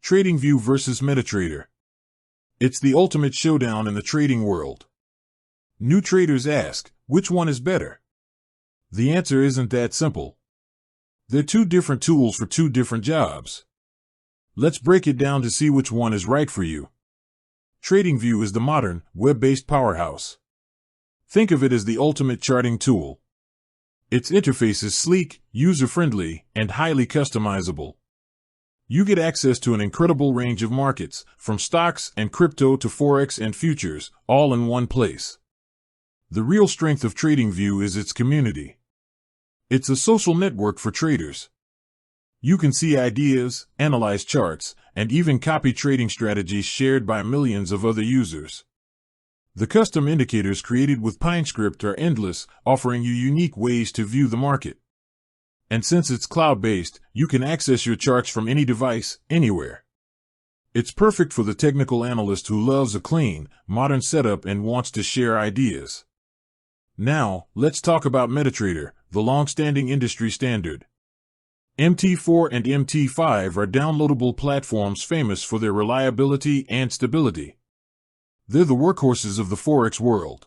TradingView versus MetaTrader. It's the ultimate showdown in the trading world. New traders ask, which one is better? The answer isn't that simple. They're two different tools for two different jobs. Let's break it down to see which one is right for you. TradingView is the modern, web-based powerhouse. Think of it as the ultimate charting tool. Its interface is sleek, user-friendly, and highly customizable. You get access to an incredible range of markets, from stocks and crypto to forex and futures, all in one place. The real strength of TradingView is its community. It's a social network for traders. You can see ideas, analyze charts, and even copy trading strategies shared by millions of other users. The custom indicators created with PineScript are endless, offering you unique ways to view the market. And since it's cloud-based, you can access your charts from any device, anywhere. It's perfect for the technical analyst who loves a clean, modern setup and wants to share ideas. Now, let's talk about MetaTrader, the long-standing industry standard. MT4 and MT5 are downloadable platforms famous for their reliability and stability. They're the workhorses of the forex world.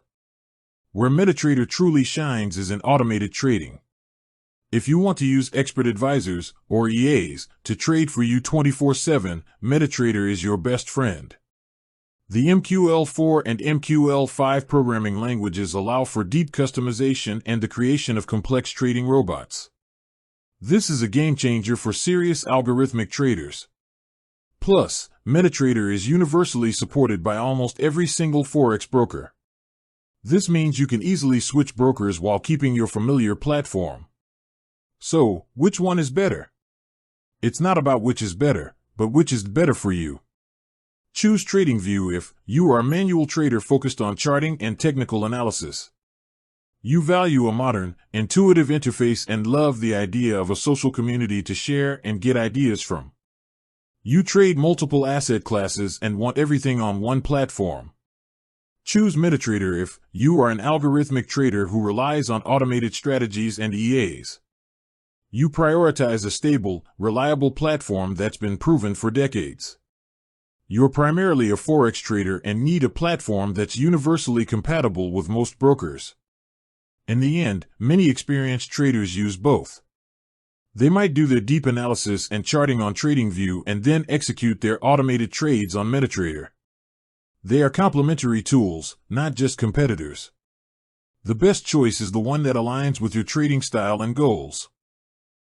Where MetaTrader truly shines is in automated trading. If you want to use expert advisors, or EAs, to trade for you 24/7, MetaTrader is your best friend. The MQL4 and MQL5 programming languages allow for deep customization and the creation of complex trading robots. This is a game changer for serious algorithmic traders. Plus, MetaTrader is universally supported by almost every single forex broker. This means you can easily switch brokers while keeping your familiar platform. So, which one is better? It's not about which is better, but which is better for you. Choose TradingView if you are a manual trader focused on charting and technical analysis. You value a modern, intuitive interface and love the idea of a social community to share and get ideas from. You trade multiple asset classes and want everything on one platform. Choose MetaTrader if you are an algorithmic trader who relies on automated strategies and EAs. You prioritize a stable, reliable platform that's been proven for decades. You're primarily a forex trader and need a platform that's universally compatible with most brokers. In the end, many experienced traders use both. They might do their deep analysis and charting on TradingView and then execute their automated trades on MetaTrader. They are complementary tools, not just competitors. The best choice is the one that aligns with your trading style and goals.